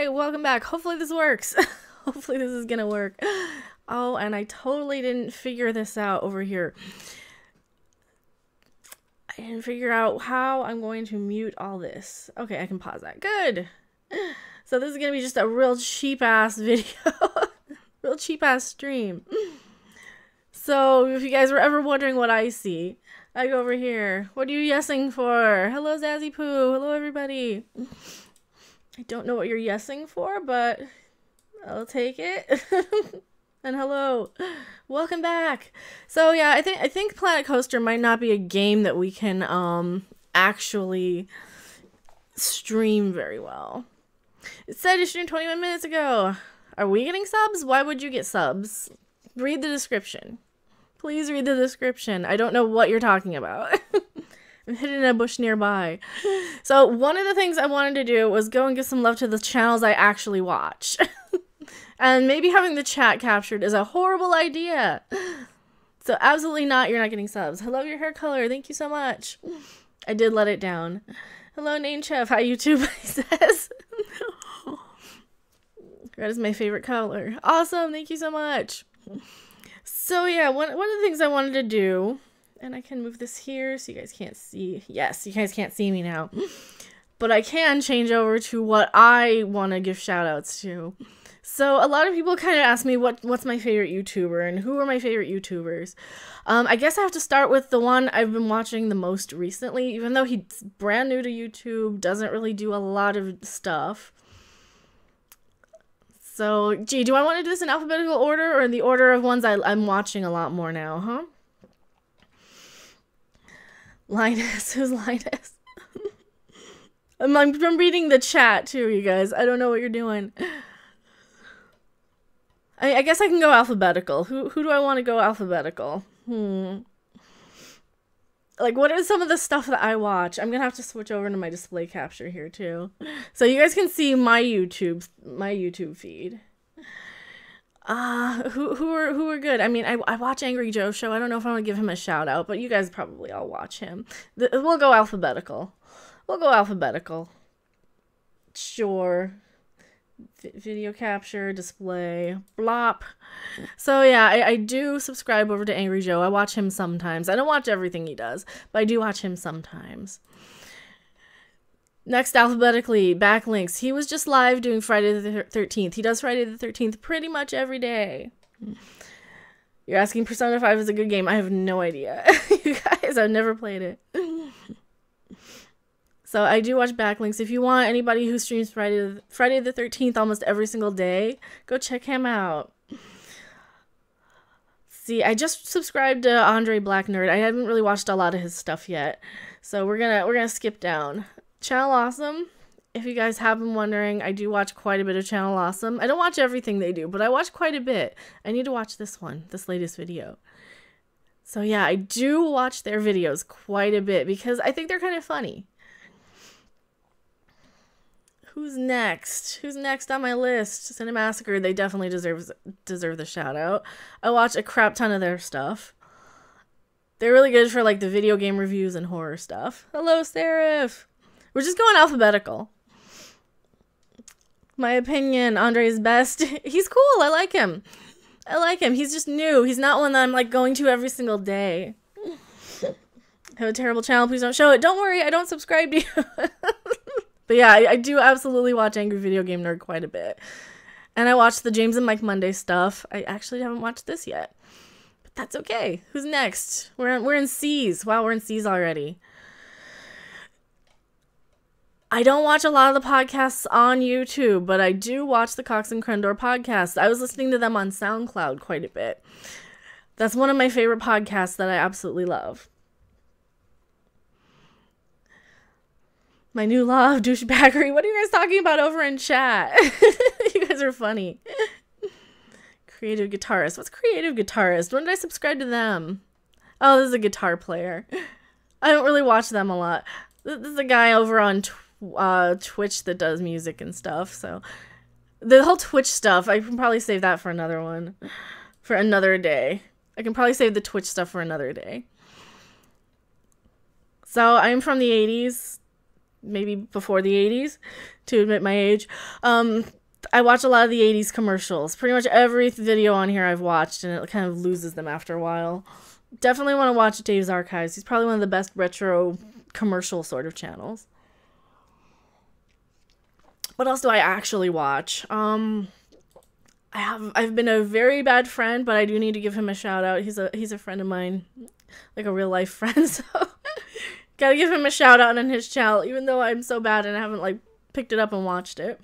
Hi, welcome back. Hopefully this works. Hopefully this is gonna work. Oh, and I totally didn't figure this out over here. I didn't figure out how I'm going to mute all this. Okay, I can pause that. Good. So this is gonna be just a real cheap ass video. Real cheap ass stream. So if you guys were ever wondering what I see, I go over here. What are you yesing for? Hello, Zazzy Poo. Hello, everybody. I don't know what you're yesing for, but I'll take it. And hello. Welcome back. So yeah, I think Planet Coaster might not be a game that we can actually stream very well. It said it streamed 21 minutes ago. Are we getting subs? Why would you get subs? Read the description. Please read the description. I don't know what you're talking about. I'm hidden in a bush nearby. So one of the things I wanted to do was go and give some love to the channels I actually watch. And maybe having the chat captured is a horrible idea. So absolutely not, you're not getting subs. I love your hair color. Thank you so much. I did let it down. Hello, Name Chef. Hi, YouTube, he says. Red is my favorite color. Awesome. Thank you so much. So yeah, one of the things I wanted to do, and I can move this here so you guys can't see. Yes, you guys can't see me now. But I can change over to what I want to give shout outs to. So a lot of people kind of ask me what's my favorite YouTuber and who are my favorite YouTubers. I guess I have to start with the one I've been watching the most recently, even though he's brand new to YouTube, doesn't really do a lot of stuff. So, gee, do I want to do this in alphabetical order or in the order of ones I'm watching a lot more now, huh? Linus, who's Linus? I'm reading the chat too, you guys. I don't know what you're doing. I guess I can go alphabetical. Who do I want to go alphabetical? Like, what is some of the stuff that I watch? I'm gonna have to switch over to my display capture here too, so you guys can see my YouTube feed. Who are good? I mean, I watch Angry Joe Show. I don't know if I want to give him a shout out, but you guys probably all watch him. We'll go alphabetical. Sure. Video capture, display, blop. So yeah, I do subscribe over to Angry Joe. I watch him sometimes. I don't watch everything he does, but I do watch him sometimes. Next, alphabetically, backlinks. He was just live doing Friday the 13th. He does Friday the 13th pretty much every day. You're asking Persona 5 is a good game. I have no idea. You guys, I've never played it. So I do watch backlinks. If you want anybody who streams Friday the 13th almost every single day, go check him out. See, I just subscribed to Andre Black Nerd. I haven't really watched a lot of his stuff yet. So we're gonna skip down. Channel Awesome. If you guys have been wondering, I do watch quite a bit of Channel Awesome. I don't watch everything they do, but I watch quite a bit. I need to watch this latest video. So yeah, I do watch their videos quite a bit because I think they're kind of funny. Who's next? Who's next on my list? Cinemassacre, they definitely deserve the shout out. I watch a crap ton of their stuff. They're really good for like the video game reviews and horror stuff. Hello, Seraph. We're just going alphabetical. My opinion, Andre's best. He's cool. I like him. He's just new. He's not one that I'm like going to every single day. I have a terrible channel. Please don't show it. Don't worry. I don't subscribe to you. But yeah, I do absolutely watch Angry Video Game Nerd quite a bit. And I watch the James and Mike Monday stuff. I actually haven't watched this yet. But that's okay. Who's next? We're in C's. Wow, we're in C's already. I don't watch a lot of the podcasts on YouTube, but I do watch the Cox and Crendor podcast. I was listening to them on SoundCloud quite a bit. That's one of my favorite podcasts that I absolutely love. My new law of douchebaggery. What are you guys talking about over in chat? You guys are funny. Creative guitarist. What's creative guitarist? When did I subscribe to them? Oh, this is a guitar player. I don't really watch them a lot. This is a guy over on Twitch that does music and stuff. So the whole Twitch stuff, I can probably save that for another one. For another day. I can probably save the Twitch stuff for another day. So I'm from the 80s. maybe before the 80s, to admit my age. I watch a lot of the 80s commercials. Pretty much every video on here I've watched, and it kind of loses them after a while. Definitely want to watch Dave's Archives. He's probably one of the best retro commercial sort of channels. What else do I actually watch? I've been a very bad friend, but I do need to give him a shout out. He's a friend of mine, like a real life friend, so gotta give him a shout out on his channel, even though I'm so bad and I haven't like picked it up and watched it.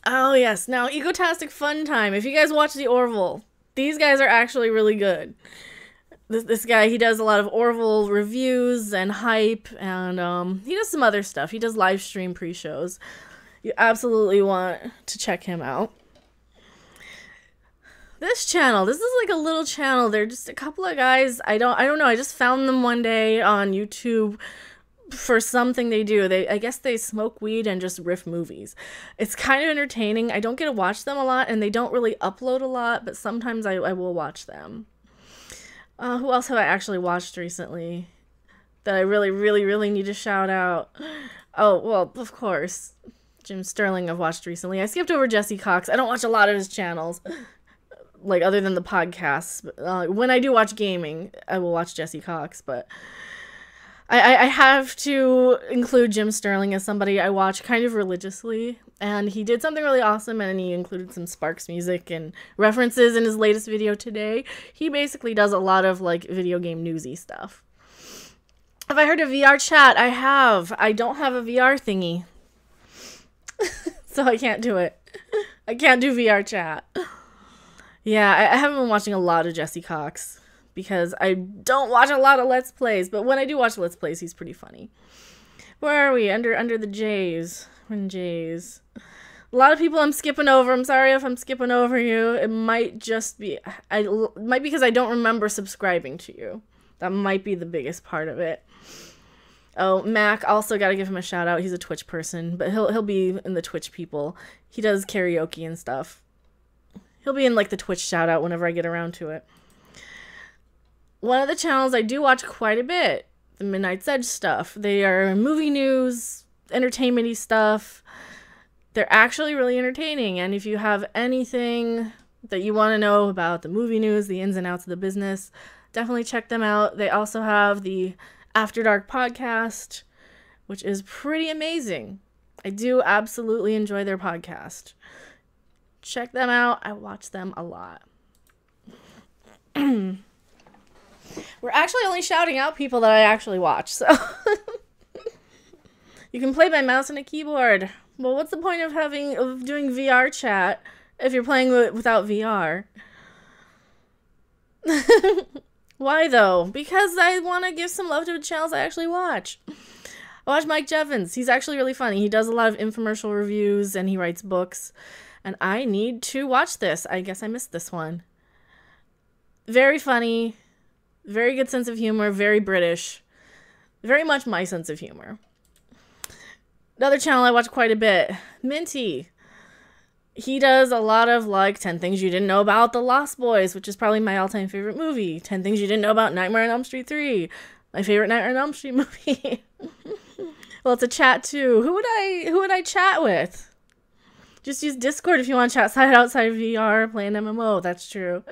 Oh yes, now Egotastic Funtime. If you guys watch the Orville, these guys are actually really good. This guy, he does a lot of Orville reviews and hype, and he does some other stuff. He does live stream pre-shows. You absolutely want to check him out. This channel, this is like a little channel. They're just a couple of guys. I don't know. I just found them one day on YouTube for something they do. I guess they smoke weed and just riff movies. It's kind of entertaining. I don't get to watch them a lot, and they don't really upload a lot, but sometimes I will watch them. Who else have I actually watched recently that I really need to shout out? Oh, well, of course, Jim Sterling I've watched recently. I skipped over Jesse Cox. I don't watch a lot of his channels, like other than the podcasts. When I do watch gaming, I will watch Jesse Cox, but I have to include Jim Sterling as somebody I watch kind of religiously, and he did something really awesome, and he included some Sparks music and references in his latest video today. He basically does a lot of like video game newsy stuff. Have I heard of VR chat? I have. I don't have a VR thingy, so I can't do it. I can't do VR chat. Yeah, I haven't been watching a lot of Jesse Cox, because I don't watch a lot of Let's Plays, but when I do watch Let's Plays, he's pretty funny. Where are we? Under the J's. We're in J's. A lot of people I'm skipping over. I'm sorry if I'm skipping over you. It might just be... It might be because I don't remember subscribing to you. That might be the biggest part of it. Oh, Mac, also gotta give him a shout out. He's a Twitch person, but he'll be in the Twitch people. He does karaoke and stuff. He'll be in like the Twitch shout out whenever I get around to it. One of the channels I do watch quite a bit, the Midnight's Edge stuff. They are movie news, entertainment-y stuff. They're actually really entertaining, and if you have anything that you want to know about the movie news, the ins and outs of the business, definitely check them out. They also have the After Dark podcast, which is pretty amazing. I do absolutely enjoy their podcast. Check them out. I watch them a lot. We're actually only shouting out people that I actually watch, so you can play by mouse and a keyboard. Well, what's the point of doing VR chat if you're playing without VR? Why though? Because I want to give some love to the channels I actually watch. I watch Mike Jevons. He's actually really funny. He does a lot of infomercial reviews and he writes books, and I need to watch this. I guess I missed this one. Very funny. Very good sense of humor, very British. Very much my sense of humor. Another channel I watch quite a bit, Minty. He does a lot of like 10 things you didn't know about The Lost Boys, which is probably my all-time favorite movie. 10 things you didn't know about Nightmare on Elm Street 3, my favorite Nightmare on Elm Street movie. Well, it's a chat too. Who would I chat with? Just use Discord if you want to chat outside of VR, play an MMO. That's true.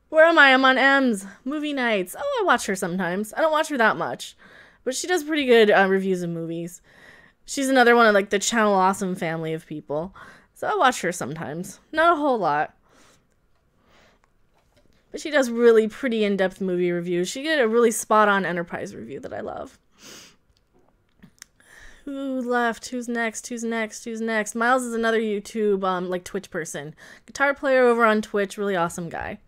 Where am I? I'm on M's. Movie nights. Oh, I watch her sometimes. I don't watch her that much, but she does pretty good reviews of movies. She's another one of like the Channel Awesome family of people. So I watch her sometimes. Not a whole lot. But she does really pretty in-depth movie reviews. She did a really spot-on Enterprise review that I love. Who left? Who's next? Who's next? Who's next? Miles is another YouTube, like Twitch person. Guitar player over on Twitch. Really awesome guy.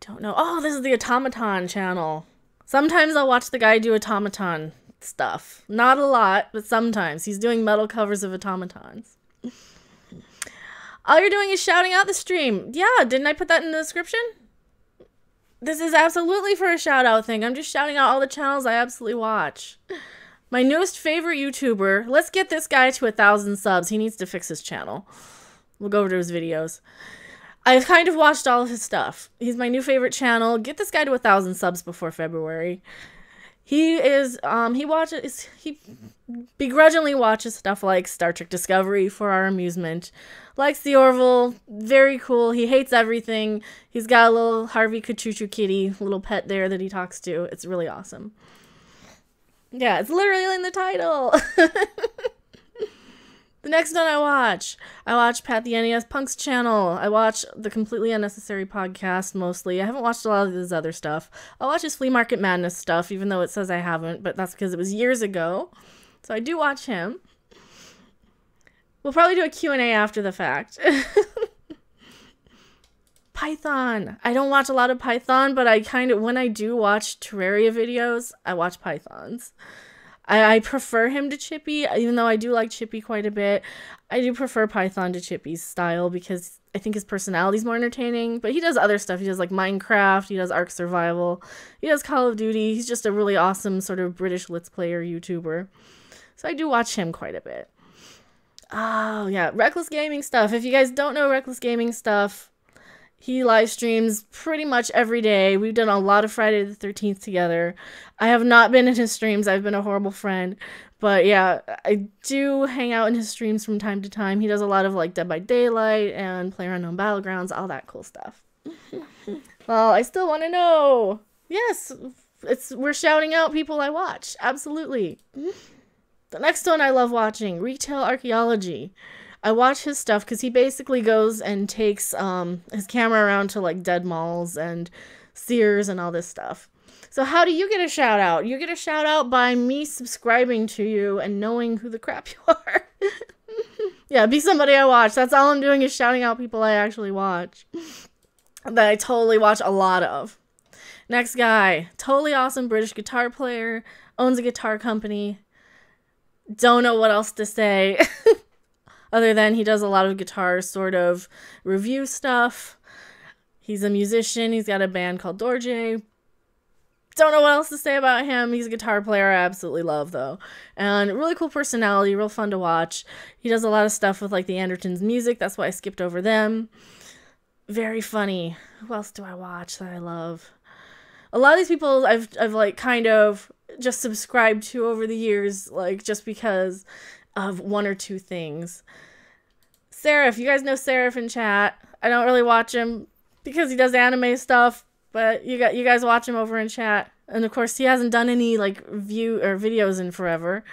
Don't know. Oh, this is the Automaton channel. Sometimes I'll watch the guy do Automaton stuff. Not a lot, but sometimes. He's doing metal covers of automatons. All you're doing is shouting out the stream. Yeah, didn't I put that in the description? This is absolutely for a shout out thing. I'm just shouting out all the channels I absolutely watch. My newest favorite YouTuber. Let's get this guy to 1,000 subs. He needs to fix his channel. We'll go over to his videos. I've kind of watched all of his stuff. He's my new favorite channel. Get this guy to 1,000 subs before February. He begrudgingly watches stuff like Star Trek Discovery for our amusement. Likes the Orville, very cool. He hates everything. He's got a little Harvey Kachuchu kitty, little pet there that he talks to. It's really awesome. Yeah, it's literally in the title. The next one I watch patthenespunk channel. I watch the Completely Unnecessary podcast mostly. I haven't watched a lot of his other stuff. I'll watch his Flea Market Madness stuff, even though it says I haven't, but that's because it was years ago. So I do watch him. We'll probably do a Q&A after the fact. Python. I don't watch a lot of Python, but when I do watch Terraria videos, I watch Pythons. I prefer him to Chippy, even though I do like Chippy quite a bit. I do prefer Python to Chippy's style because I think his personality is more entertaining. But he does other stuff. He does like Minecraft. He does Ark Survival. He does Call of Duty. He's just a really awesome sort of British Let's Player YouTuber. So I do watch him quite a bit. Oh, yeah. Reckless Gaming Stuff. If you guys don't know Reckless Gaming Stuff, he live streams pretty much every day. We've done a lot of Friday the 13th together. I have not been in his streams. I've been a horrible friend. But yeah, I do hang out in his streams from time to time. He does a lot of like Dead by Daylight and PlayerUnknown Battlegrounds, all that cool stuff. Well, I still want to know. Yes, we're shouting out people I watch. Absolutely. The next one I love watching, Retail Archaeology. I watch his stuff because he basically goes and takes his camera around to like dead malls and Sears and all this stuff. So how do you get a shout out? You get a shout out by me subscribing to you and knowing who the crap you are. Yeah, be somebody I watch. That's all I'm doing is shouting out people I actually watch. That I totally watch a lot of. Next guy, totally awesome British guitar player, owns a guitar company. Don't know what else to say. Other than he does a lot of guitar sort of review stuff. He's a musician. He's got a band called Dorje. Don't know what else to say about him. He's a guitar player I absolutely love, though. And really cool personality, real fun to watch. He does a lot of stuff with, like, the Andertons music. That's why I skipped over them. Very funny. Who else do I watch that I love? A lot of these people I've like, kind of just subscribed to over the years, like, just because of one or two things. Seraph, you guys know Seraph in chat. I don't really watch him because he does anime stuff, but you guys watch him over in chat. And of course, he hasn't done any like videos in forever.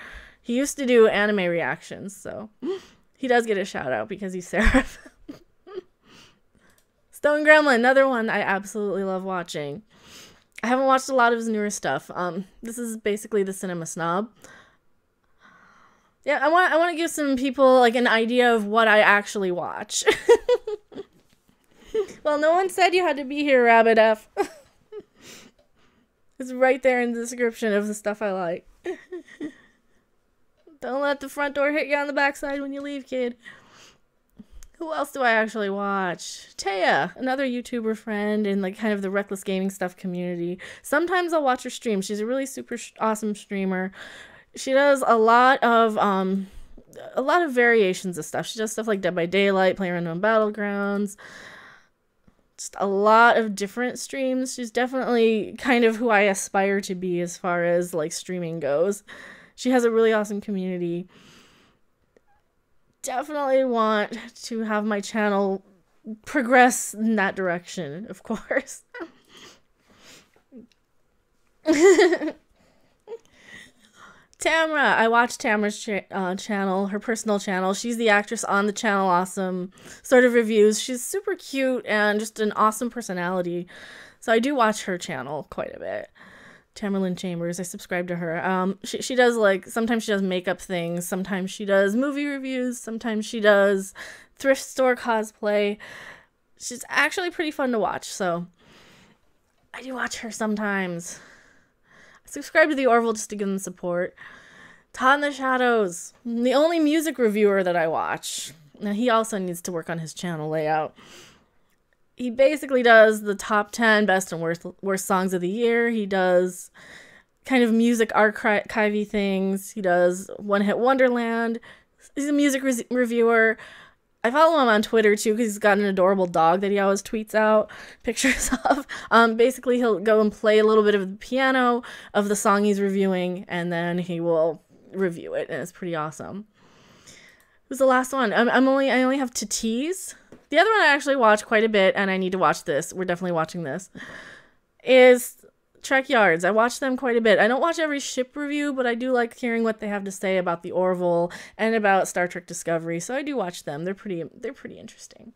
He used to do anime reactions, so he does get a shout out because he's Seraph. Stone Gremlin, another one I absolutely love watching. I haven't watched a lot of his newer stuff. This is basically the Cinema Snob. Yeah, I want to give some people like an idea of what I actually watch. Well, no one said you had to be here, Rabbit F. It's right there in the description of the stuff I like. Don't let the front door hit you on the backside when you leave, kid. Who else do I actually watch? Taya, another YouTuber friend in like kind of the Reckless Gaming Stuff community. Sometimes I'll watch her stream. She's a really super awesome streamer. She does a lot of variations of stuff. She does stuff like Dead by Daylight, PlayerUnknown Battlegrounds. Just a lot of different streams. She's definitely kind of who I aspire to be as far as like streaming goes. She has a really awesome community. Definitely want to have my channel progress in that direction, of course. Tamra, I watch Tamra's channel, her personal channel. She's the actress on the channel, awesome sort of reviews. She's super cute and just an awesome personality. So I do watch her channel quite a bit. Tamerlyn Chambers, I subscribe to her. She does like, sometimes she does makeup things, sometimes she does movie reviews, sometimes she does thrift store cosplay. She's actually pretty fun to watch, so I do watch her sometimes. Subscribe to the Orville just to give them support. Todd in the Shadows, the only music reviewer that I watch. Now, he also needs to work on his channel layout. He basically does the top 10 best and worst songs of the year. He does kind of music archive-y things. He does One Hit Wonderland. He's a music reviewer. I follow him on Twitter too because he's got an adorable dog that he always tweets out pictures of. Basically, he'll go and play a little bit of the piano of the song he's reviewing, and then he will review it, and it's pretty awesome. Who's the last one? I only have to tease. The other one I actually watch quite a bit, and I need to watch this. We're definitely watching this. Is Trek Yards. I watch them quite a bit. I don't watch every ship review, but I do like hearing what they have to say about the Orville and about Star Trek Discovery. So I do watch them. They're pretty interesting.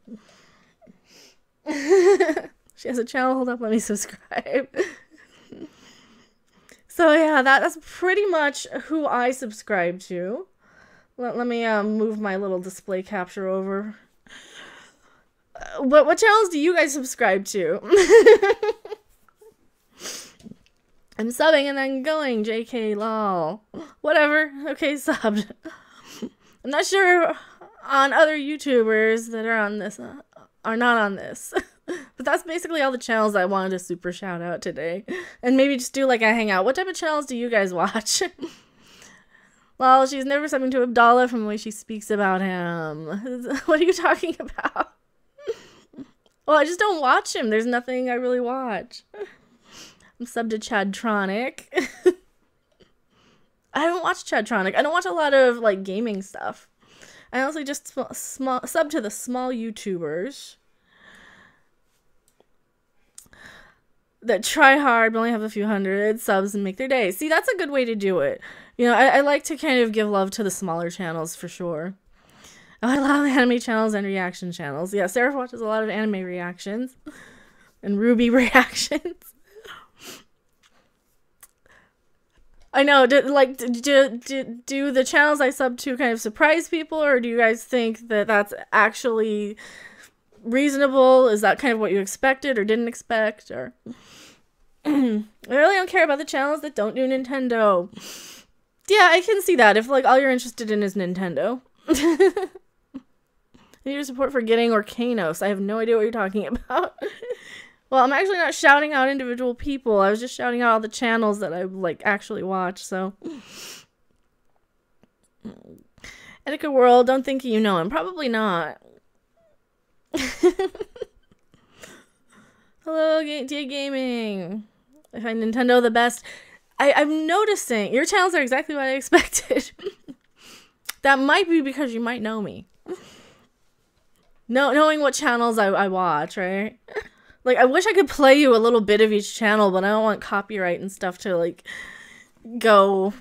She has a channel. Hold up, let me subscribe. So yeah, that's pretty much who I subscribe to. Let me move my little display capture over. What channels do you guys subscribe to? I'm subbing and then going, JK, lol. Whatever. Okay, subbed. I'm not sure on other YouTubers that are on this, are not on this. But that's basically all the channels I wanted to super shout out today. And maybe just do like a hangout. What type of channels do you guys watch? Well, she's never subbing to Abdallah from the way she speaks about him. What are you talking about? Well, I just don't watch him. There's nothing I really watch. I'm subbed to Chadtronic. I haven't watched Chadtronic. I don't watch a lot of like gaming stuff. I honestly just sub to the small YouTubers that try hard but only have a few hundred subs and make their day. See, that's a good way to do it. You know, I like to kind of give love to the smaller channels for sure. I love anime channels and reaction channels. Yeah, Sarah watches a lot of anime reactions and Ruby reactions. I know, do the channels I sub to kind of surprise people, or do you guys think that that's actually reasonable? Is that kind of what you expected or didn't expect? Or I really don't care about the channels that don't do Nintendo. Yeah, I can see that if like all you're interested in is Nintendo. I need your support for getting Orcanos. I have no idea what you're talking about. Well, I'm actually not shouting out individual people. I was just shouting out all the channels that I like actually watch, so. Etika World, don't think you know him. Probably not. Hello, DA Gaming. I find Nintendo the best. I'm noticing your channels are exactly what I expected. That might be because you might know me. Knowing what channels I watch, right? Like, I wish I could play you a little bit of each channel, but I don't want copyright and stuff to, like, go.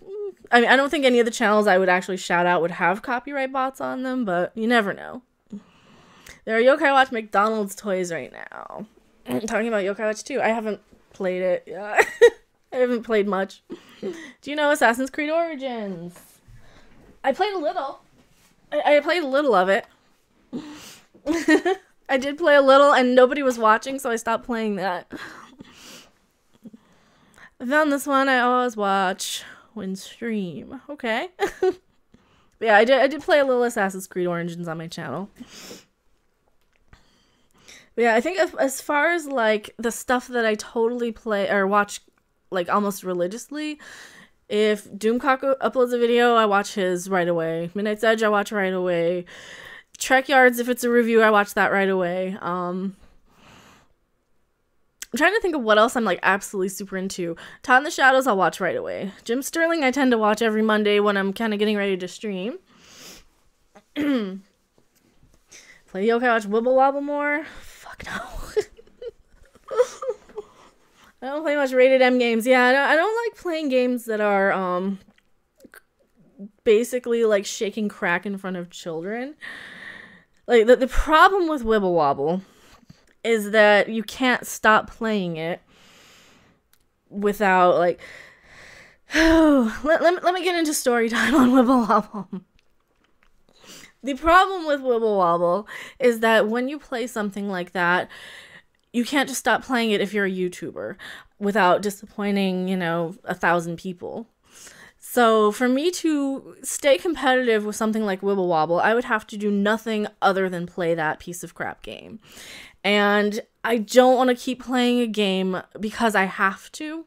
I mean, I don't think any of the channels I would actually shout out would have copyright bots on them, but you never know. There are Yokai Watch McDonald's toys right now. I'm talking about Yokai Watch 2. I haven't played it. Yeah. I haven't played much. Do you know Assassin's Creed Origins? I played a little. I played a little of it. I did play a little and nobody was watching, so I stopped playing that. I found this one I always watch when stream. Okay. Yeah, I did play a little Assassin's Creed Origins on my channel. But yeah, I think as far as like the stuff that I totally play or watch like almost religiously, if Doomcock uploads a video, I watch his right away. Midnight's Edge, I watch right away. Trek Yards, if it's a review, I watch that right away. I'm trying to think of what else I'm like absolutely super into. Todd in the Shadows, I'll watch right away. Jim Sterling, I tend to watch every Monday when I'm kind of getting ready to stream. Play Yokai Watch Wibble Wobble more? Fuck no. I don't play much rated M games. Yeah, I don't like playing games that are basically like shaking crack in front of children. Like, the problem with Wibble Wobble is that you can't stop playing it without, like... let me get into story time on Wibble Wobble. The problem with Wibble Wobble is that when you play something like that, you can't just stop playing it if you're a YouTuber without disappointing, 1,000 people. So for me to stay competitive with something like Wibble Wobble, I would have to do nothing other than play that piece of crap game. And I don't want to keep playing a game because I have to.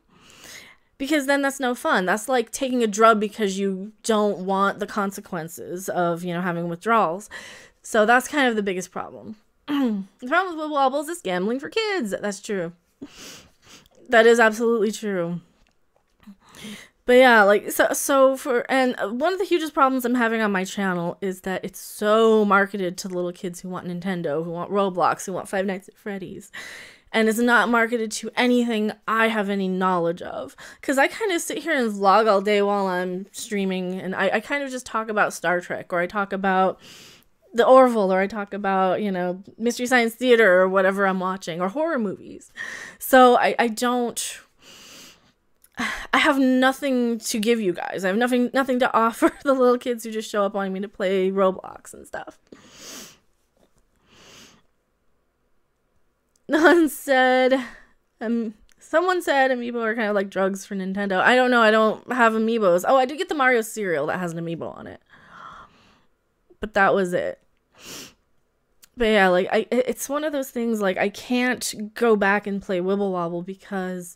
because then that's no fun. That's like taking a drug because you don't want the consequences of, you know, having withdrawals. So that's kind of the biggest problem. The problem with wobbles is gambling for kids. That's true. That is absolutely true. But yeah, like, and one of the hugest problems I'm having on my channel is that it's so marketed to little kids who want Nintendo, who want Roblox, who want Five Nights at Freddy's. And it's not marketed to anything I have any knowledge of. Because I kind of sit here and vlog all day while I'm streaming, and I kind of just talk about Star Trek, or I talk about the Orville, or I talk about, you know, Mystery Science Theater, or whatever I'm watching, or horror movies. So I have nothing to give you guys. I have nothing to offer the little kids who just show up wanting me to play Roblox and stuff. Someone said amiibo are kind of like drugs for Nintendo. I don't know. I don't have amiibos. Oh, I did get the Mario cereal that has an amiibo on it. But that was it. But yeah, like, it's one of those things, like, I can't go back and play Wibble Wobble because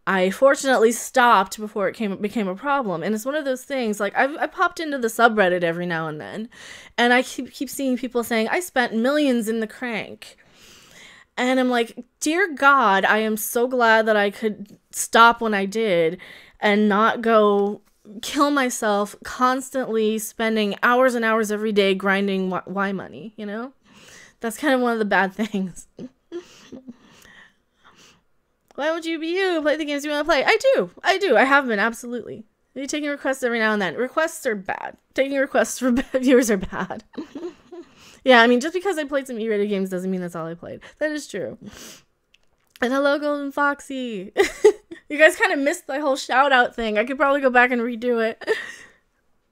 I fortunately stopped before it became a problem. And it's one of those things, like, I popped into the subreddit every now and then, and I keep seeing people saying, I spent millions in the crank. And I'm like, dear God, I am so glad that I could stop when I did and not go kill myself constantly spending hours and hours every day grinding Y money, you know? That's kind of one of the bad things. Why won't you be you? Play the games you want to play. I do. I have been, absolutely. You're taking requests every now and then. Requests are bad. Taking requests for viewers are bad. Yeah, I mean, just because I played some E-rated games doesn't mean that's all I played. That is true. And hello, Golden Foxy. You guys kind of missed the whole shout-out thing. I could probably go back and redo it.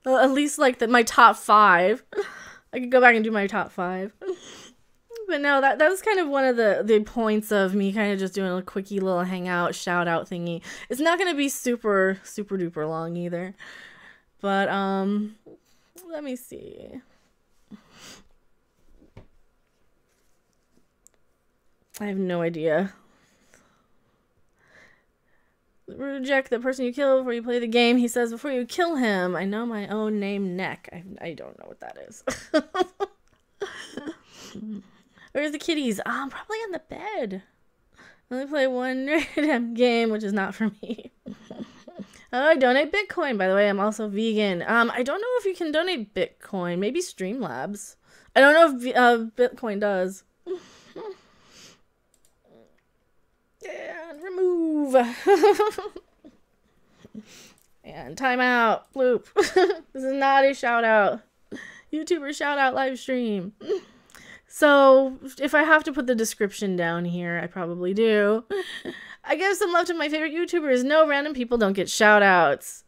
At least, like, my top 5. I could go back and do my top 5. But no, that was kind of one of the points of me kind of just doing a quickie little hangout, shout-out thingy. It's not going to be super, super duper long either. But, let me see. I have no idea. Reject the person you kill before you play the game. He says, before you kill him, I know my own name, Neck. I don't know what that is. Where's the kitties? I'm probably on the bed. I only play one random game, which is not for me. Oh, I donate Bitcoin, by the way. I'm also vegan. I don't know if you can donate Bitcoin. Maybe Streamlabs. I don't know if Bitcoin does. And remove. And timeout. Bloop. This is not a shout out. YouTuber shout out live stream. So if I have to put the description down here, I probably do. I give some love to my favorite YouTubers. No random people don't get shout outs.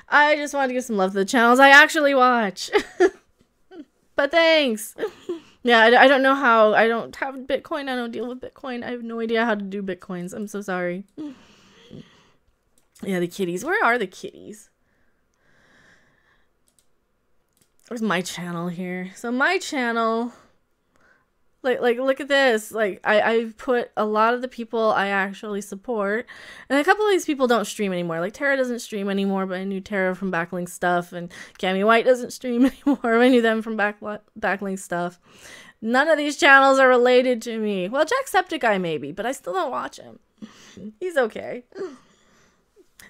I just wanted to give some love to the channels I actually watch. But thanks. Yeah, I don't know how. I don't have Bitcoin. I don't deal with Bitcoin. I have no idea how to do Bitcoins. I'm so sorry. Yeah, the kitties. Where are the kitties? Where's my channel here? So my channel, like look at this. Like I put a lot of the people I actually support, and a couple of these people don't stream anymore. Like Tara doesn't stream anymore, but I knew Tara from Backlink Stuff, and Cammy White doesn't stream anymore. I knew them from Backlink Stuff. None of these channels are related to me. Well, Jacksepticeye maybe, but I still don't watch him. He's okay.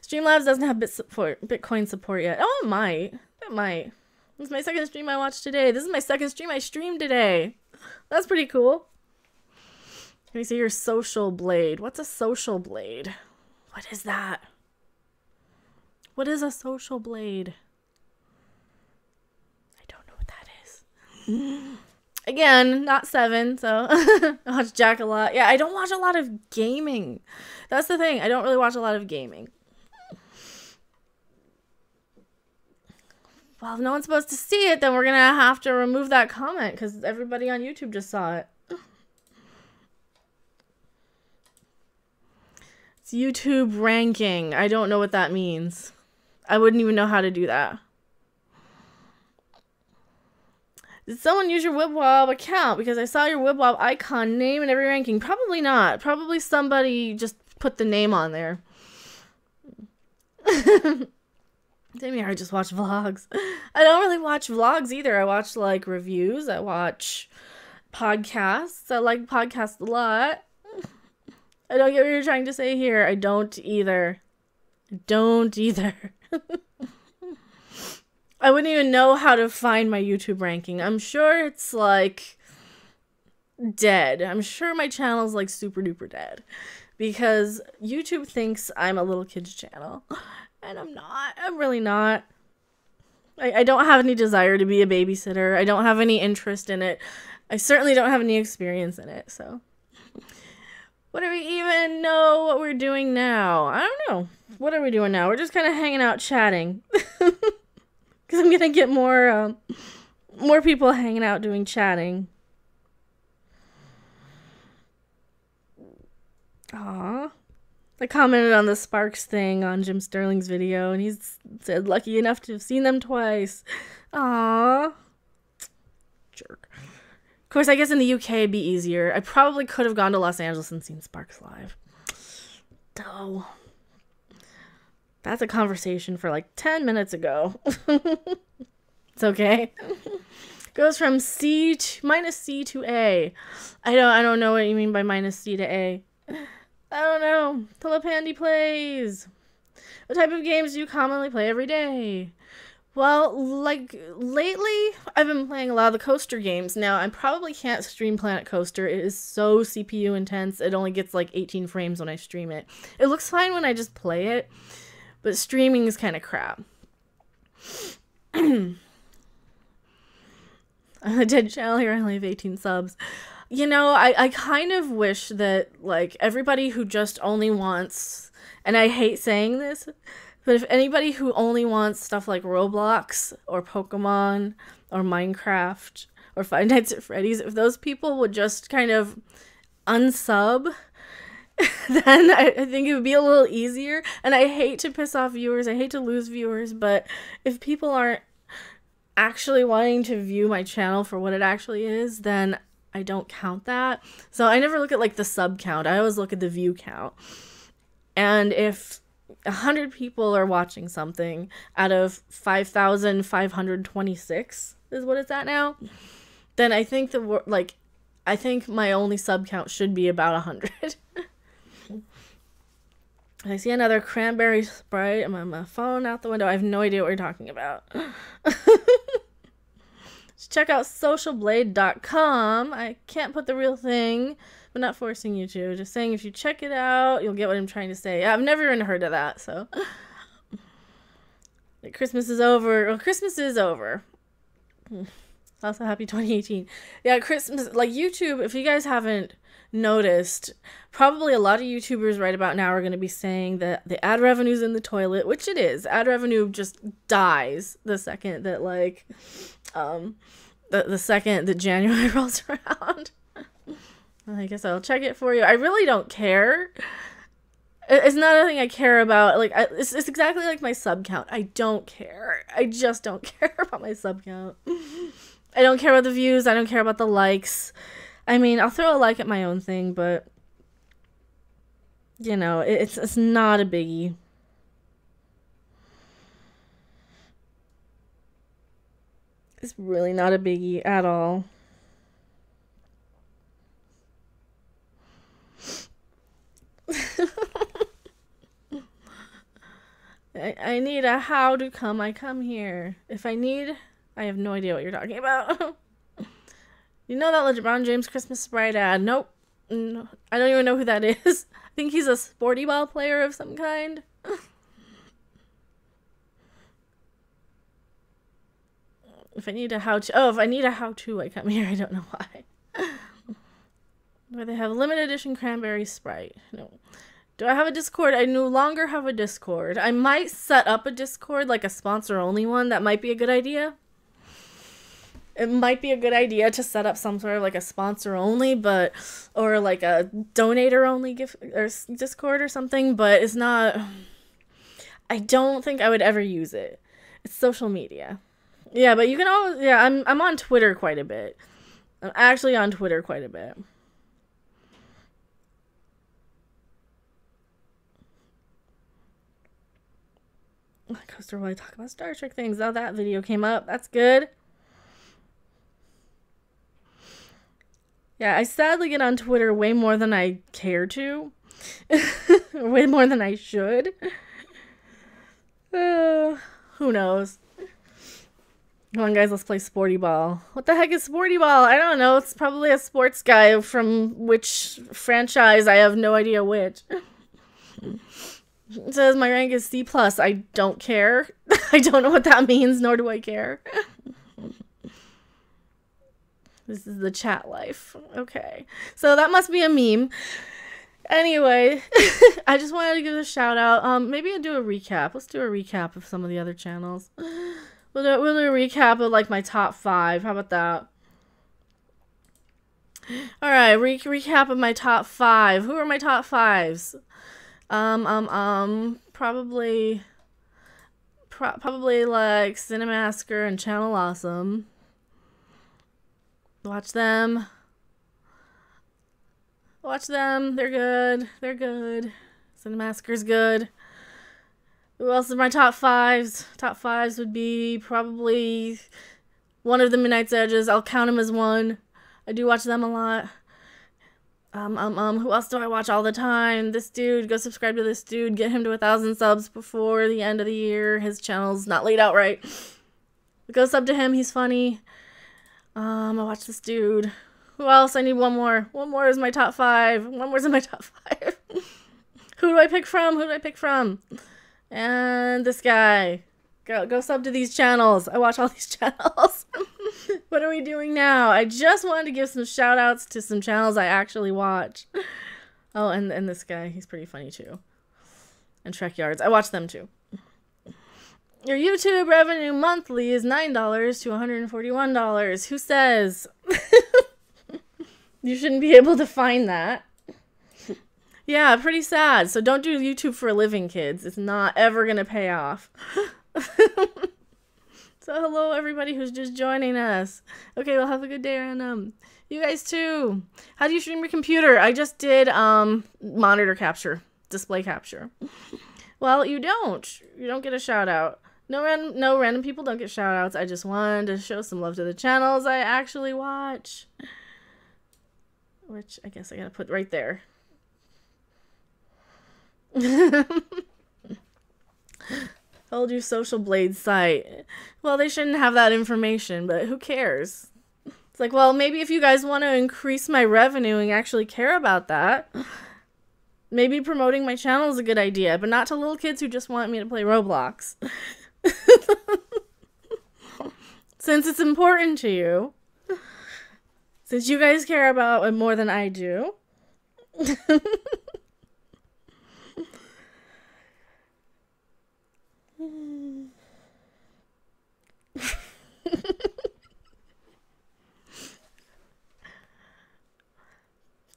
Streamlabs doesn't have Bitcoin support yet. Oh, it might. It might. This is my second stream I watched today. This is my second stream I streamed today. That's pretty cool. Let me see your social blade. What's a social blade? What is that? What is a social blade? I don't know what that is. Again, not 7, so I watch Jack a lot. Yeah, I don't watch a lot of gaming. That's the thing. I don't really watch a lot of gaming. Well, if no one's supposed to see it, then we're going to have to remove that comment because everybody on YouTube just saw it. It's YouTube ranking. I don't know what that means. I wouldn't even know how to do that. Did someone use your WibWob account? Because I saw your WibWob icon name in every ranking. Probably not. Probably somebody just put the name on there. Same here, I just watch vlogs. I don't really watch vlogs either. I watch like reviews. I watch podcasts. I like podcasts a lot. I don't get what you're trying to say here. I don't either. I wouldn't even know how to find my YouTube ranking. I'm sure it's like dead. I'm sure my channel's like super duper dead because YouTube thinks I'm a little kid's channel and I'm not. I'm really not. I don't have any desire to be a babysitter. I don't have any interest in it. I certainly don't have any experience in it. So what do we even know what we're doing now? I don't know. What are we doing now? We're just kind of hanging out chatting. Because I'm going to get more people hanging out doing chatting. Aw. I commented on the Sparks thing on Jim Sterling's video, and he said lucky enough to have seen them twice. Aw. Jerk. Of course, I guess in the UK it'd be easier. I probably could have gone to Los Angeles and seen Sparks live. Oh. That's a conversation for like 10 minutes ago. It's okay. Goes from minus C to A. I don't know what you mean by minus C to A. I don't know. Telepandy plays. What type of games do you commonly play every day? Well, like, lately, I've been playing a lot of the coaster games. Now, I probably can't stream Planet Coaster. It is so CPU intense. It only gets like 18 frames when I stream it. It looks fine when I just play it. But streaming is kind of crap. I'm a dead channel here. I only have 18 subs. You know, I kind of wish that, like, everybody who just only wants... And I hate saying this, but if anybody who only wants stuff like Roblox or Pokemon or Minecraft or Five Nights at Freddy's, if those people would just kind of unsub... then I think it would be a little easier. And I hate to piss off viewers. I hate to lose viewers. But if people aren't actually wanting to view my channel for what it actually is, then I don't count that. So I never look at like the sub count. I always look at the view count. And if 100 people are watching something out of 5,526 is what it's at now, then I think I think my only sub count should be about 100. I see another cranberry Sprite. I'm on my phone out the window. I have no idea what you're talking about. Just check out socialblade.com. I can't put the real thing, but not forcing you to. Just saying if you check it out, you'll get what I'm trying to say. I've never even heard of that, so. Christmas is over. Well, Christmas is over. Also, happy 2018. Yeah, Christmas, like YouTube, if you guys haven't noticed, probably a lot of YouTubers right about now are going to be saying that the ad revenue's in the toilet, which it is. Ad revenue just dies the second that, like, the second that January rolls around. I guess I'll check it for you. I really don't care. It's not a thing I care about. Like, it's exactly like my sub count. I don't care. I just don't care about my sub count. I don't care about the views. I don't care about the likes. I mean, I'll throw a like at my own thing, but, you know, it's not a biggie. It's really not a biggie at all. I need a how to come. I come here. If I need... I have no idea what you're talking about. You know that LeBron James Christmas Sprite ad? Nope. No, I don't even know who that is. I think he's a sporty ball player of some kind. If I need a how-to... Oh, if I need a how-to, I come here. I don't know why. Where they have limited edition cranberry Sprite. No. Do I have a Discord? I no longer have a Discord. I might set up a Discord, like a sponsor-only one. That might be a good idea. It might be a good idea to set up some sort of like a sponsor-only, but... Or like a donator-only gift or Discord or something, but it's not... I don't think I would ever use it. It's social media. Yeah, but you can always... Yeah, I'm on Twitter quite a bit. I'm actually on Twitter quite a bit. Coaster while I talk about Star Trek things. Oh, that video came up. That's good. Yeah, I sadly get on Twitter way more than I care to. Way more than I should. Who knows? Come on, guys, let's play Sporty Ball. What the heck is Sporty Ball? I don't know. It's probably a sports guy from which franchise. I have no idea which. It says my rank is C+. I don't care. I don't know what that means, nor do I care. This is the chat life. Okay. So that must be a meme. Anyway, I just wanted to give a shout out. Maybe I'll do a recap. Let's do a recap of some of the other channels. We'll do a recap of like my top 5. How about that? Alright, recap of my top 5. Who are my top 5s? Probably like Cinemasker and Channel Awesome. Watch them. Watch them. They're good. They're good. Cinemasker's good. Who else is my top 5s? Top 5s would be probably one of the Midnight's Edges. I'll count them as one. I do watch them a lot. Who else do I watch all the time? This dude. Go subscribe to this dude. Get him to 1,000 subs before the end of the year. His channel's not laid out right. Go sub to him. He's funny. I watch this dude. Who else? I need one more. One more is my top 5. One more's in my top 5. Who do I pick from? Who do I pick from? And this guy. Go sub to these channels. I watch all these channels. What are we doing now? I just wanted to give some shout outs to some channels I actually watch. Oh, and this guy. He's pretty funny too. And Trek Yards. I watch them too. Your YouTube revenue monthly is $9 to $141. Who says? You shouldn't be able to find that. Yeah, pretty sad. So don't do YouTube for a living, kids. It's not ever going to pay off. So hello, everybody who's just joining us. Okay, well, have a good day, random. You guys, too. How do you stream your computer? I just did monitor capture, display capture. Well, you don't. You don't get a shout-out. No random people don't get shout-outs. I just wanted to show some love to the channels I actually watch. Which I guess I gotta put right there. Told you Social Blade site. Well, they shouldn't have that information, but who cares? It's like, well, maybe if you guys want to increase my revenue and actually care about that, maybe promoting my channel is a good idea, but not to little kids who just want me to play Roblox. Since it's important to you. Since you guys care about it more than I do.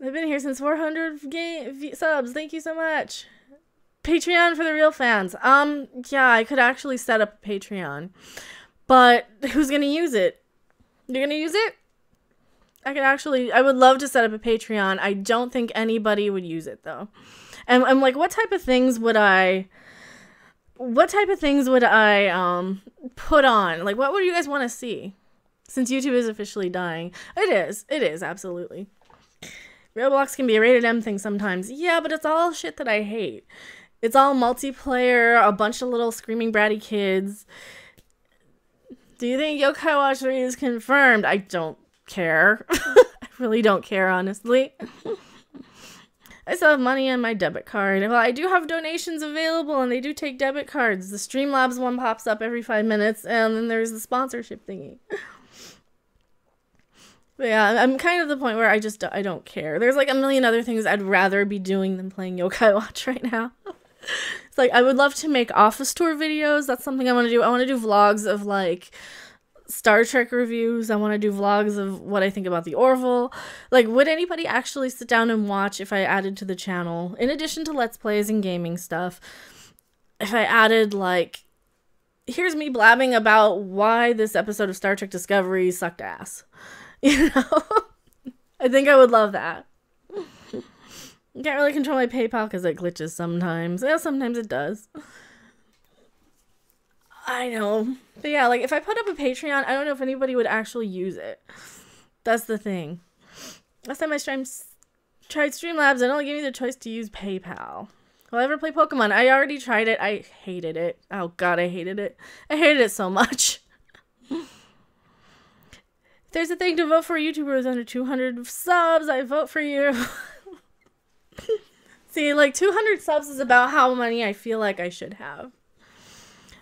I've been here since 400 subs. Thank you so much. Patreon for the real fans. Yeah, I could actually set up a Patreon. But who's gonna use it? You're gonna use it? I would love to set up a Patreon. I don't think anybody would use it though. And I'm like, what type of things would I put on? Like, what would you guys want to see? Since YouTube is officially dying. It is, absolutely. Roblox can be a rated M thing sometimes. Yeah, but it's all shit that I hate. It's all multiplayer, a bunch of little screaming bratty kids. Do you think Yokai Watch 3 is confirmed? I don't care. I really don't care, honestly. I still have money on my debit card. Well, I do have donations available, and they do take debit cards. The Streamlabs one pops up every 5 minutes, and then there's the sponsorship thingy. But yeah, I'm kind of the point where I don't care. There's like a million other things I'd rather be doing than playing Yokai Watch right now. It's like, I would love to make office tour videos. That's something I want to do. I want to do vlogs of like Star Trek reviews. I want to do vlogs of what I think about the Orville. Like, would anybody actually sit down and watch if I added to the channel, in addition to Let's Plays and gaming stuff, if I added like, here's me blabbing about why this episode of Star Trek Discovery sucked ass. You know? I think I would love that. I can't really control my PayPal because it glitches sometimes. Yeah, sometimes it does. I know. But yeah, like, if I put up a Patreon, I don't know if anybody would actually use it. That's the thing. Last time I tried Streamlabs, it only gave me the choice to use PayPal. Will I ever play Pokemon? I already tried it. I hated it. Oh god, I hated it. I hated it so much. If there's a thing to vote for a YouTuber with under 200 subs, I vote for you. See, like, 200 subs is about how many I feel like I should have.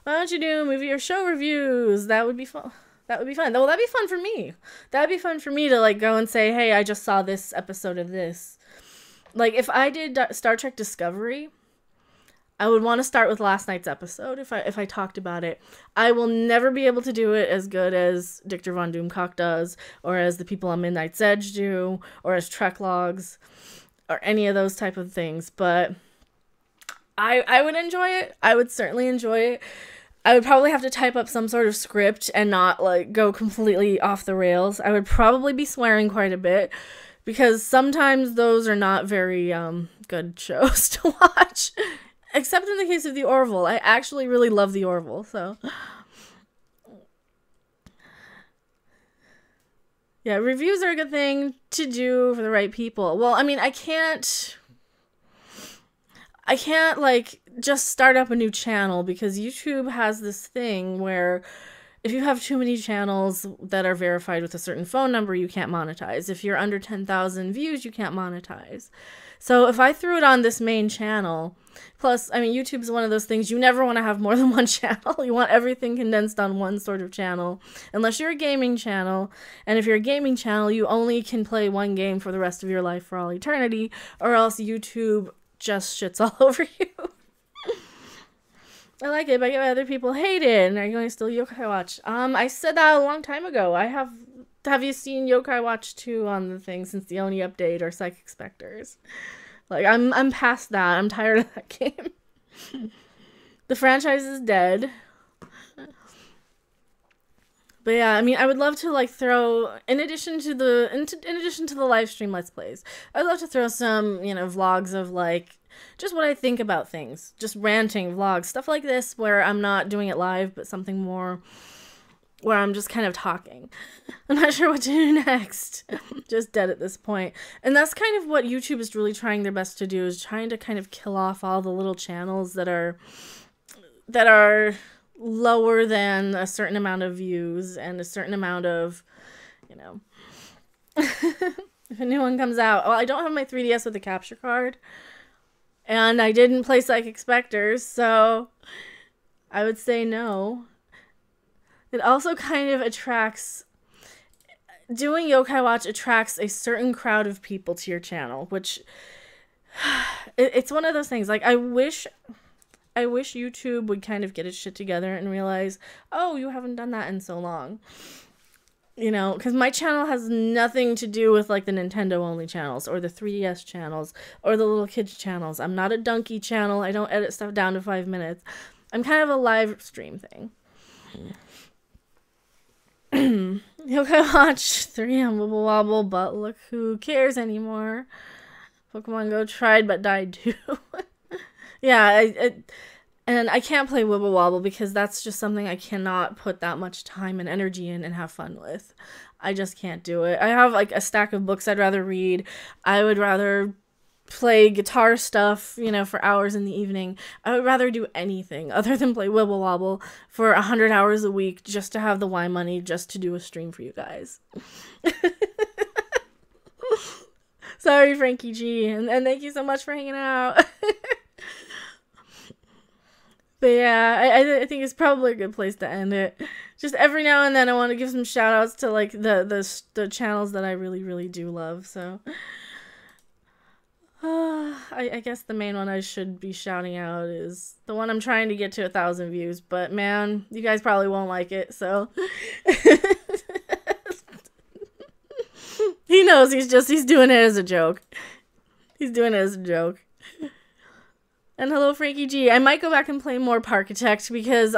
Why don't you do movie or show reviews? That would be fun. That would be fun. Well, that'd be fun for me. That'd be fun for me to, like, go and say, hey, I just saw this episode of this. Like, if I did Star Trek Discovery, I would want to start with last night's episode if I talked about it. I will never be able to do it as good as Dictor Von Doomcock does, or as the people on Midnight's Edge do, or as Trek Logs, or any of those type of things. But I would enjoy it. I would certainly enjoy it. I would probably have to type up some sort of script and not, like, go completely off the rails. I would probably be swearing quite a bit, because sometimes those are not very good shows to watch. Except in the case of the Orville. I actually really love the Orville, so. Yeah, reviews are a good thing to do for the right people. Well, I mean, I can't, like, just start up a new channel, because YouTube has this thing where if you have too many channels that are verified with a certain phone number, you can't monetize. If you're under 10,000 views, you can't monetize. So if I threw it on this main channel, plus, I mean, YouTube's one of those things, you never want to have more than one channel. You want everything condensed on one sort of channel, unless you're a gaming channel. And if you're a gaming channel, you only can play one game for the rest of your life for all eternity, or else YouTube just shits all over you. I like it, but other people hate it, and are you going to still Yokai Watch? I said that a long time ago. Have you seen Yokai Watch 2 on the thing since the Oni update, or Psychic Specters? Like, I'm past that. I'm tired of that game. The franchise is dead. But yeah, I mean, I would love to, like, throw, in addition to the live stream Let's Plays, I'd love to throw some, you know, vlogs of, like, just what I think about things. Just ranting vlogs, stuff like this, where I'm not doing it live, but something more where I'm just kind of talking. I'm not sure what to do next. Just dead at this point. And that's kind of what YouTube is really trying their best to do, is trying to kind of kill off all the little channels that are lower than a certain amount of views and a certain amount of, you know. If a new one comes out. Well, I don't have my 3DS with a capture card. And I didn't play Psychic Specters, so I would say no. It also kind of attracts, doing Yokai Watch attracts a certain crowd of people to your channel, which, it's one of those things, like, I wish YouTube would kind of get its shit together and realize, oh, you haven't done that in so long. You know, because my channel has nothing to do with, like, the Nintendo-only channels, or the 3DS channels, or the little kids channels. I'm not a donkey channel. I don't edit stuff down to 5 minutes. I'm kind of a live stream thing. Yokai Watch 3 on Wibble Wobble, but look who cares anymore. Pokemon Go tried but died too. Yeah, and I can't play Wibble Wobble because that's just something I cannot put that much time and energy in and have fun with. I just can't do it. I have, like, a stack of books I'd rather read. I would rather play guitar stuff, you know, for hours in the evening. I would rather do anything other than play Wibble Wobble for 100 hours a week just to have the Y money, just to do a stream for you guys. Sorry, Frankie G, and thank you so much for hanging out. But yeah, I think it's probably a good place to end it. Just every now and then I want to give some shout outs to, like, the channels that I really, really do love, so. I guess the main one I should be shouting out is the one I'm trying to get to 1,000 views, but man, you guys probably won't like it, so. He knows he's doing it as a joke. He's doing it as a joke. And hello, Frankie G. I might go back and play more Parkitect because,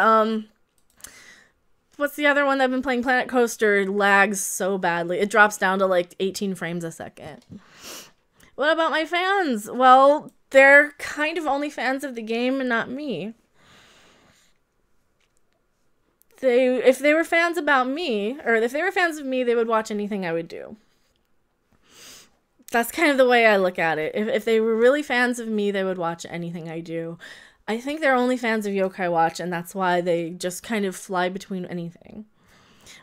what's the other one that I've been playing? Planet Coaster lags so badly. It drops down to, like, 18 frames a second. What about my fans? Well, they're kind of only fans of the game and not me. if they were fans about me, or if they were fans of me, they would watch anything I would do. That's kind of the way I look at it. If they were really fans of me, they would watch anything I do. I think they're only fans of Yokai Watch, and that's why they just kind of fly between anything.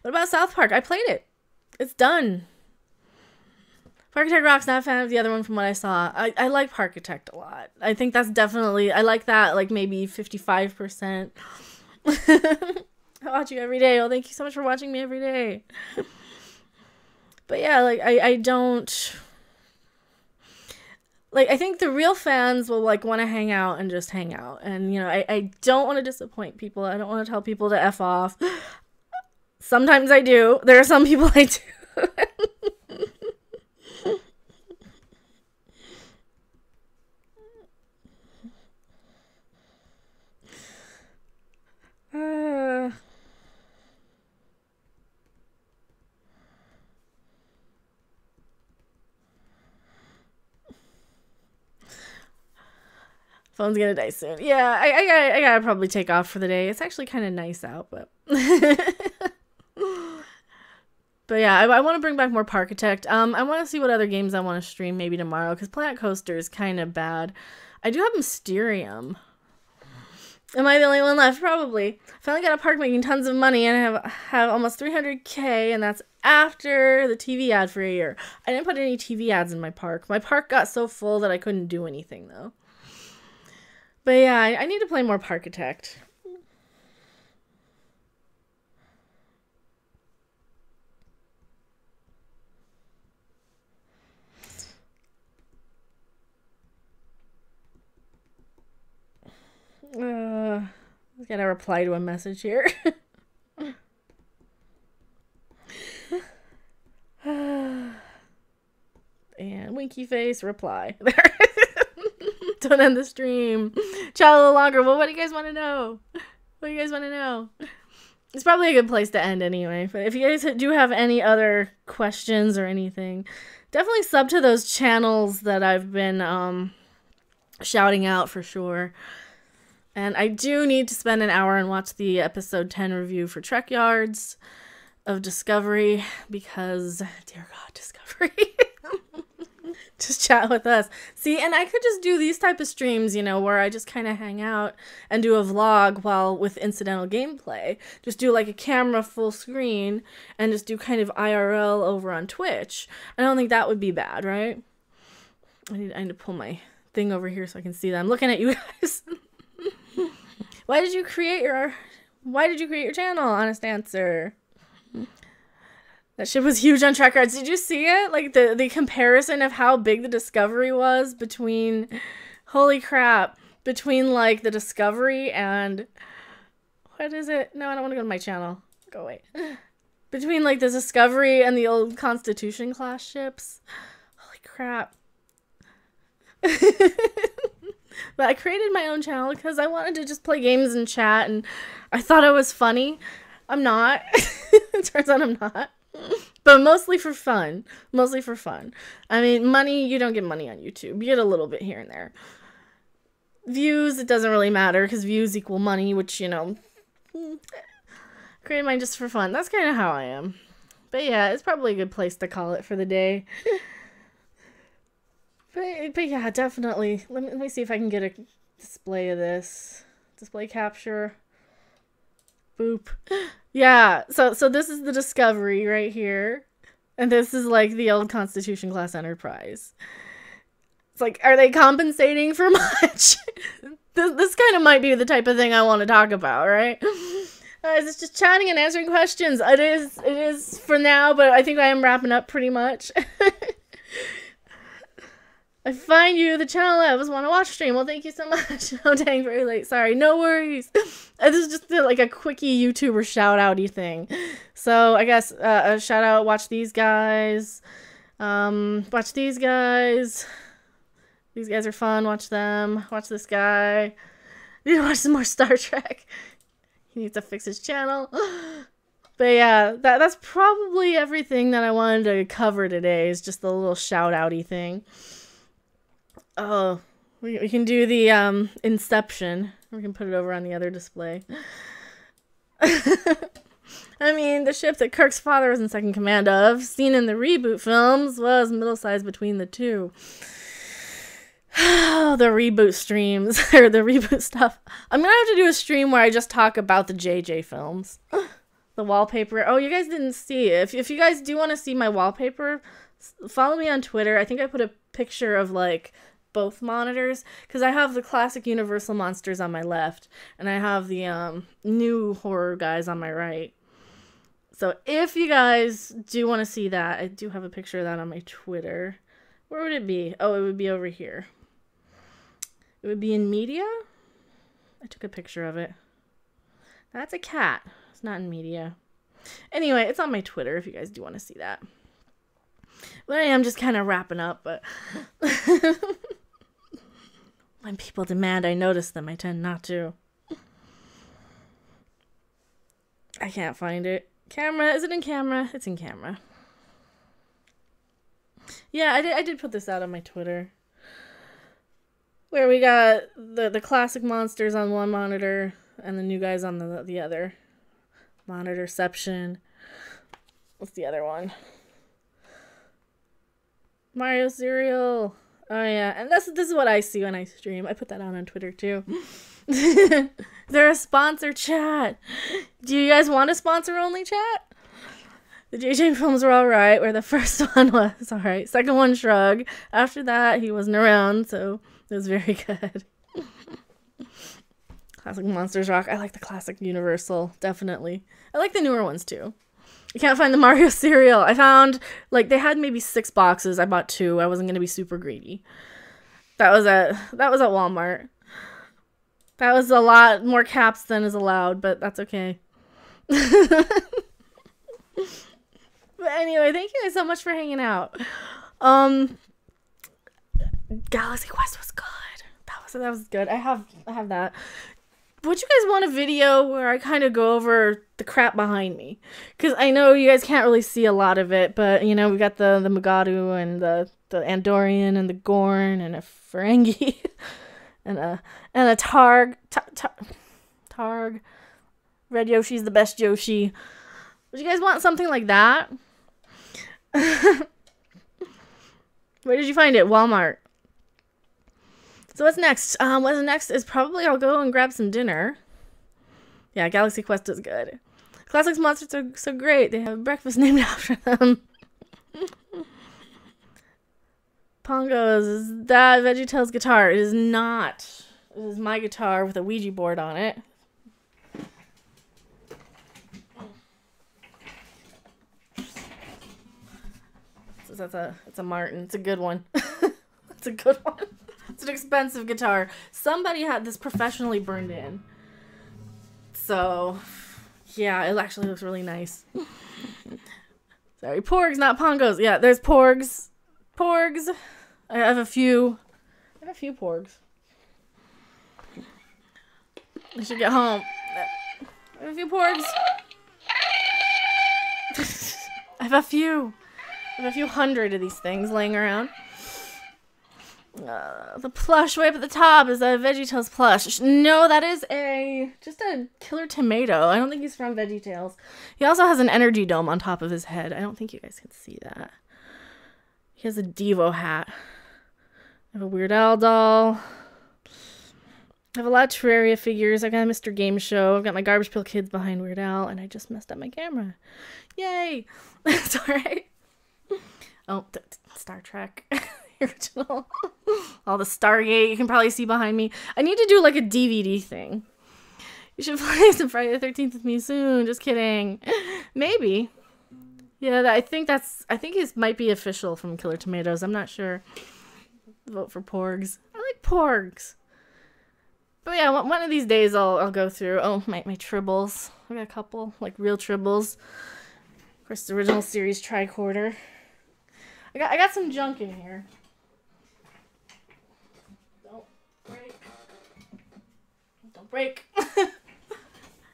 What about South Park? I played it. It's done. Parkitect Rock's not a fan of the other one from what I saw. I like Parkitect a lot. I think that's definitely, I like that, like maybe 55%. I watch you every day. Oh, thank you so much for watching me every day. But yeah, like, I don't... Like, I think the real fans will, like, want to hang out and just hang out. And, you know, I don't want to disappoint people. I don't want to tell people to F off. Sometimes I do. There are some people I do. Phone's gonna die soon. Yeah, I gotta probably take off for the day. It's actually kind of nice out, but... But yeah, I want to bring back more Parkitect. I want to see what other games I want to stream maybe tomorrow, because Planet Coaster is kind of bad. I do have Mysterium. Am I the only one left? Probably. Finally got a park making tons of money, and I have almost 300K, and that's after the TV ad for a year. I didn't put any TV ads in my park. My park got so full that I couldn't do anything, though. But yeah, I need to play more Parkitect. I gotta reply to a message here. And winky face reply. Don't end the stream. Chat a little longer. Well, what do you guys want to know? What do you guys want to know? It's probably a good place to end anyway. But if you guys do have any other questions or anything, definitely sub to those channels that I've been shouting out for sure. And I do need to spend an hour and watch the episode 10 review for Trek Yards of Discovery because, dear God, Discovery. Just chat with us. See, and I could just do these type of streams, you know, where I just kind of hang out and do a vlog while with incidental gameplay. Just do like a camera full screen and just do kind of IRL over on Twitch. I don't think that would be bad, right? I need to pull my thing over here so I can see that. I'm looking at you guys. Why did you create your channel? Honest answer. That shit was huge on Trek Yards. Did you see it? Like the comparison of how big the Discovery was between, holy crap, between like the Discovery and, what is it? No, I don't want to go to my channel. Go away. Between like the Discovery and the old Constitution class ships. Holy crap. But I created my own channel because I wanted to just play games and chat, and I thought I was funny. I'm not. It turns out I'm not. But mostly for fun. Mostly for fun. I mean, money, you don't get money on YouTube. You get a little bit here and there. Views, it doesn't really matter because views equal money, which, you know, created mine just for fun. That's kind of how I am. But yeah, it's probably a good place to call it for the day. But yeah, definitely. Let me see if I can get a display of this. Display capture. Boop. Yeah, so this is the Discovery right here. And this is like the old Constitution class Enterprise. It's like, are they compensating for much? This kind of might be the type of thing I want to talk about, right? It's just chatting and answering questions. It is for now, but I think I am wrapping up pretty much. I find you the channel I always want to watch stream. Well, thank you so much. Oh, dang, very late. Sorry. No worries. This is just like a quickie YouTuber shout-outy thing. So, I guess a shout-out. Watch these guys. Watch these guys. These guys are fun. Watch them. Watch this guy. Need to watch some more Star Trek. He needs to fix his channel. But yeah, that's probably everything that I wanted to cover today. Is just the little shout-outy thing. Oh, we can do the Inception. We can put it over on the other display. I mean, the ship that Kirk's father was in second command of, seen in the reboot films, was middle-sized between the two. Oh, the reboot streams, or the reboot stuff. I'm gonna have to do a stream where I just talk about the JJ films. The wallpaper. Oh, you guys didn't see it. If you guys do want to see my wallpaper, follow me on Twitter. I think I put a picture of, like, both monitors, because I have the classic Universal monsters on my left, and I have the new horror guys on my right. So if you guys do want to see that, I do have a picture of that on my Twitter. Where would it be? Oh, it would be over here. It would be in media. I took a picture of it. That's a cat. It's not in media. Anyway, it's on my Twitter if you guys do want to see that. But I am just kind of wrapping up, but when people demand I notice them, I tend not to. I can't find it. Camera, is it in camera? It's in camera. Yeah, I did put this out on my Twitter. Where we got the classic monsters on one monitor and the new guys on the other. Monitorception. What's the other one? Mario cereal. Oh yeah, and this is what I see when I stream. I put that out on Twitter too. Is there a sponsor chat? Do you guys want a sponsor only chat? The JJ films were alright, where the first one was alright. Second one, shrug. After that, he wasn't around, so it was very good. Classic Monsters rock. I like the classic Universal, definitely. I like the newer ones too. I can't find the Mario cereal. I found, like, they had maybe 6 boxes. I bought 2. I wasn't gonna be super greedy. That was at Walmart. That was a lot more caps than is allowed, but that's okay. But anyway, thank you guys so much for hanging out. Galaxy Quest was good. That was good. I have that. Would you guys want a video where I kind of go over the crap behind me? Because I know you guys can't really see a lot of it, but, you know, we got the Mugatu and the Andorian and the Gorn and a Ferengi and a Targ. Targ. Red Yoshi's the best Yoshi. Would you guys want something like that? Where did you find it? Walmart. So what's next? What's next is probably I'll go and grab some dinner. Yeah, Galaxy Quest is good. Classics monsters are so great. They have breakfast named after them. Pongos, is that VeggieTales guitar? It is not. It is my guitar with a Ouija board on it. It's a Martin. It's a good one. It's a good one. It's an expensive guitar. Somebody had this professionally burned in. So, yeah, it actually looks really nice. Sorry, Porgs, not Pongos. Yeah, there's Porgs. Porgs. I have a few Porgs. I should get home. I have a few Porgs. I have a few hundred of these things laying around. The plush way up at the top is a VeggieTales plush. No, that is just a Killer Tomato. I don't think he's from VeggieTales. He also has an energy dome on top of his head. I don't think you guys can see that. He has a Devo hat. I have a Weird Al doll. I have a lot of Terraria figures. I got a Mr. Game Show. I've got my Garbage Pail Kids behind Weird Al, and I just messed up my camera. Yay! It's alright. Oh, Star Trek. Original. All the Stargate you can probably see behind me. I need to do like a DVD thing. You should play some Friday the 13th with me soon. Just kidding. Maybe. Yeah, I think his might be official from Killer Tomatoes. I'm not sure. Vote for Porgs. I like Porgs. But yeah, one of these days I'll go through. Oh, my tribbles. I got a couple, like real tribbles. Of course, the original series tricorder. I got some junk in here. Don't break.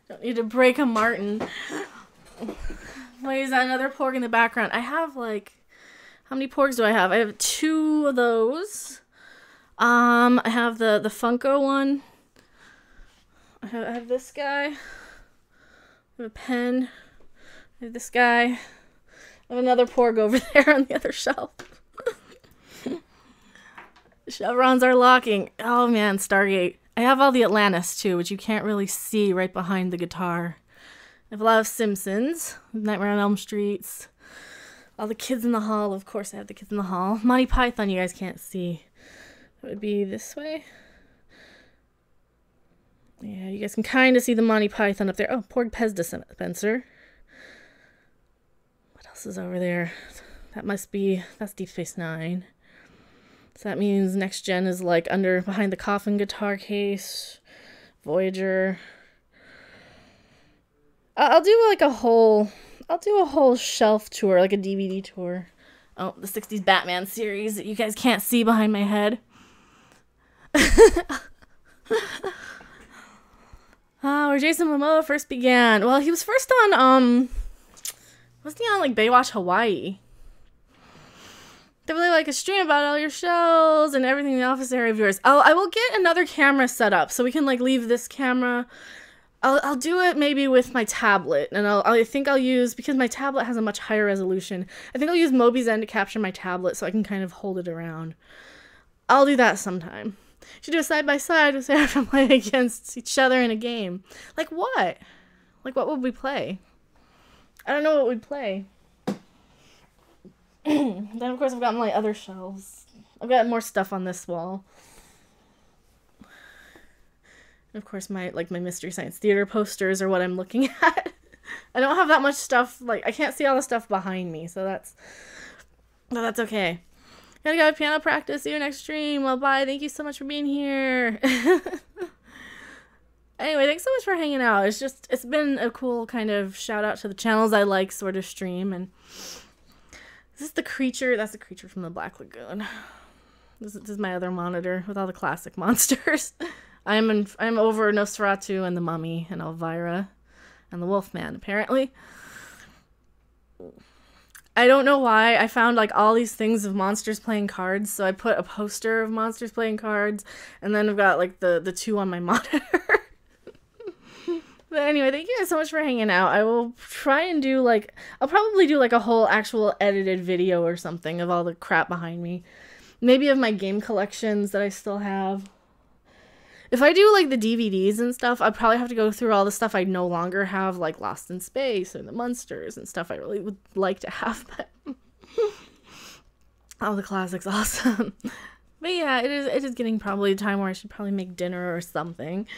Don't need to break a Martin. Wait, is that another Porg in the background? I have like, how many Porgs do I have? I have 2 of those. I have the Funko one. I have this guy. I have a pen. I have this guy. I have another porg over there on the other shelf. Chevrons are locking. Oh man, Stargate. I have all the Atlantis too, which you can't really see right behind the guitar. I have a lot of Simpsons, Nightmare on Elm Streets, all the Kids in the Hall. Of course I have the Kids in the Hall. Monty Python you guys can't see. That would be this way. Yeah, you guys can kind of see the Monty Python up there. Oh, Porg Pez dispenser. What else is over there? That's Deep Space Nine. So that means Next Gen is like behind the coffin guitar case. Voyager. I'll do a whole shelf tour, like a DVD tour. Oh, the 60s Batman series that you guys can't see behind my head. Where Jason Momoa first began. Well, he was first on, wasn't he on like Baywatch Hawaii? They really like a stream about all your shows and everything in the office area of yours. I will get another camera set up so we can like leave this camera. I'll do it maybe with my tablet, and I think I'll use, because my tablet has a much higher resolution, I think I'll use Mobyzen to capture my tablet so I can kind of hold it around. I'll do that sometime. Should do a side-by-side with Sarah from playing against each other in a game. Like what? Like what would we play? I don't know what we'd play. Then of course I've got my other shelves. I've got more stuff on this wall. And of course my Mystery Science Theater posters are what I'm looking at. I don't have that much stuff, like I can't see all the stuff behind me, so that's okay. Gotta go piano practice. See you next stream. Well, bye. Thank you so much for being here. Anyway, thanks so much for hanging out. It's been a cool kind of shout out to the channels I like sort of stream. And this is the creature. That's the creature from the Black Lagoon. This is my other monitor with all the classic monsters. I'm over Nosferatu and the Mummy and Elvira and the Wolfman, apparently. I don't know why. I found like all these things of monsters playing cards, so I put a poster of monsters playing cards, and then I've got like the two on my monitor. But anyway, thank you guys so much for hanging out. I will try and do I'll probably do like a whole actual edited video or something of all the crap behind me. Maybe of my game collections that I still have. If I do like the DVDs and stuff, I'd probably have to go through all the stuff I no longer have, like Lost in Space or the Munsters and stuff I really would like to have, but all the classics awesome. But yeah, it is getting probably a time where I should probably make dinner or something.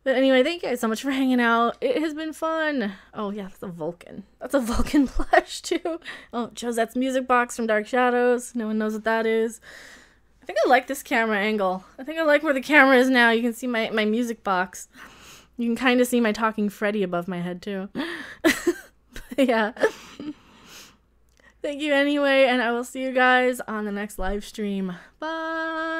But anyway, thank you guys so much for hanging out. It has been fun. Oh yeah, that's a Vulcan. That's a Vulcan plush too. Oh, Josette's music box from Dark Shadows. No one knows what that is. I think I like this camera angle. I think I like where the camera is now. You can see my music box. You can kind of see my talking Freddy above my head too. But yeah. Thank you anyway, and I will see you guys on the next live stream. Bye!